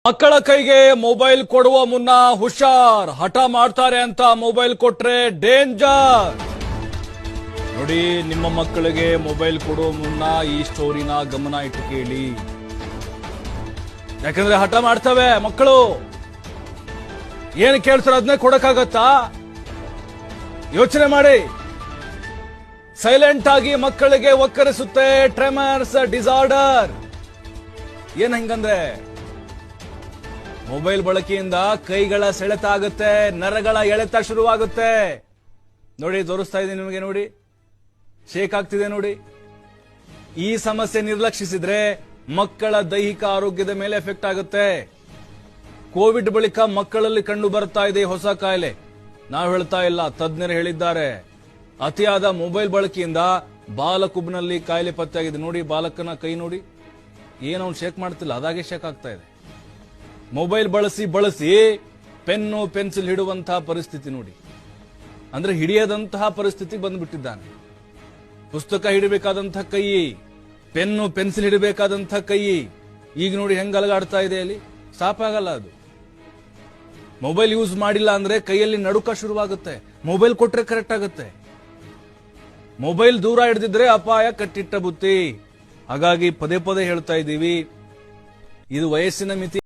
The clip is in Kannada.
ಮಕ್ಕಳ ಕೈಗೆ ಮೊಬೈಲ್ ಕೊಡುವ ಮುನ್ನ ಹುಷಾರ್, ಹಠ ಮಾಡ್ತಾರೆ ಅಂತ ಮೊಬೈಲ್ ಕೊಟ್ರೆ ಡೇಂಜರ್. ನೋಡಿ, ನಿಮ್ಮ ಮಕ್ಕಳಿಗೆ ಮೊಬೈಲ್ ಕೊಡುವ ಮುನ್ನ ಈ ಸ್ಟೋರಿನ ಗಮನ ಇಟ್ಟು ಕೇಳಿ. ಯಾಕಂದ್ರೆ ಹಠ ಮಾಡ್ತವೆ ಮಕ್ಕಳು. ಏನು ಕೇಳ್ತಾರೆ ಅದನ್ನೇ ಕೊಡಕ್ಕಾಗತ್ತಾ? ಯೋಚನೆ ಮಾಡಿ. ಸೈಲೆಂಟ್ ಆಗಿ ಮಕ್ಕಳಿಗೆ ಒಕ್ಕರಿಸುತ್ತೆ ಟ್ರೆಮರ್ಸ್ ಡಿಸಾರ್ಡರ್. ಏನ್ ಹಂಗಂದ್ರೆ ಮೊಬೈಲ್ ಬಳಕೆಯಿಂದ ಕೈಗಳ ಸೆಳೆತ ಆಗುತ್ತೆ, ನರಗಳ ಎಳೆತ ಶುರುವಾಗುತ್ತೆ. ನೋಡಿ, ತೋರಿಸ್ತಾ ಇದ್ದೀನಿ ನಿಮಗೆ. ನೋಡಿ, ಶೇಕ್ ಆಗ್ತಿದೆ ನೋಡಿ. ಈ ಸಮಸ್ಯೆ ನಿರ್ಲಕ್ಷಿಸಿದ್ರೆ ಮಕ್ಕಳ ದೈಹಿಕ ಆರೋಗ್ಯದ ಮೇಲೆ ಎಫೆಕ್ಟ್ ಆಗುತ್ತೆ. ಕೋವಿಡ್ ಬಳಿಕ ಮಕ್ಕಳಲ್ಲಿ ಕಂಡು ಬರ್ತಾ ಇದೆ ಹೊಸ ಕಾಯಿಲೆ. ನಾವು ಹೇಳ್ತಾ ಇಲ್ಲ, ತಜ್ಞರು ಹೇಳಿದ್ದಾರೆ. ಅತಿಯಾದ ಮೊಬೈಲ್ ಬಳಕೆಯಿಂದ ಬಾಲಕುಬ್ನಲ್ಲಿ ಕಾಯಿಲೆ ಪತ್ತೆಯಾಗಿದೆ. ನೋಡಿ, ಬಾಲಕನ ಕೈ ನೋಡಿ, ಏನವನು ಶೇಕ್ ಮಾಡ್ತಿಲ್ಲ, ಅದಾಗೆ ಶೇಕ್ ಆಗ್ತಾ ಇದೆ. ಮೊಬೈಲ್ ಬಳಸಿ ಪೆನ್ನು ಪೆನ್ಸಿಲ್ ಹಿಡುವಂತಹ ಪರಿಸ್ಥಿತಿ ನೋಡಿ. ಅಂದ್ರೆ ಹಿಡಿಯದಂತಹ ಪರಿಸ್ಥಿತಿ ಬಂದ್ಬಿಟ್ಟಿದ್ದಾನೆ. ಪುಸ್ತಕ ಹಿಡಬೇಕಾದಂತಹ ಕೈ, ಪೆನ್ನು ಪೆನ್ಸಿಲ್ ಹಿಡಬೇಕಾದಂತಹ ಕೈ ಈಗ ನೋಡಿ ಹೆಂಗ್ ಅಲಗಾಡ್ತಾ ಇದೆ. ಅಲ್ಲಿ ಸಾಪಾಗಲ್ಲ ಅದು. ಮೊಬೈಲ್ ಯೂಸ್ ಮಾಡಿಲ್ಲ ಅಂದ್ರೆ ಕೈಯಲ್ಲಿ ನಡುಕ ಶುರುವಾಗುತ್ತೆ. ಮೊಬೈಲ್ ಕೊಟ್ರೆ ಕರೆಕ್ಟ್ ಆಗುತ್ತೆ. ಮೊಬೈಲ್ ದೂರ ಹಿಡಿದಿದ್ರೆ ಅಪಾಯ ಕಟ್ಟಿಟ್ಟ ಬುತ್ತಿ. ಹಾಗಾಗಿ ಪದೇ ಪದೇ ಹೇಳ್ತಾ ಇದ್ದೀವಿ, ಇದು ವಯಸ್ಸಿನ ಮಿತಿ.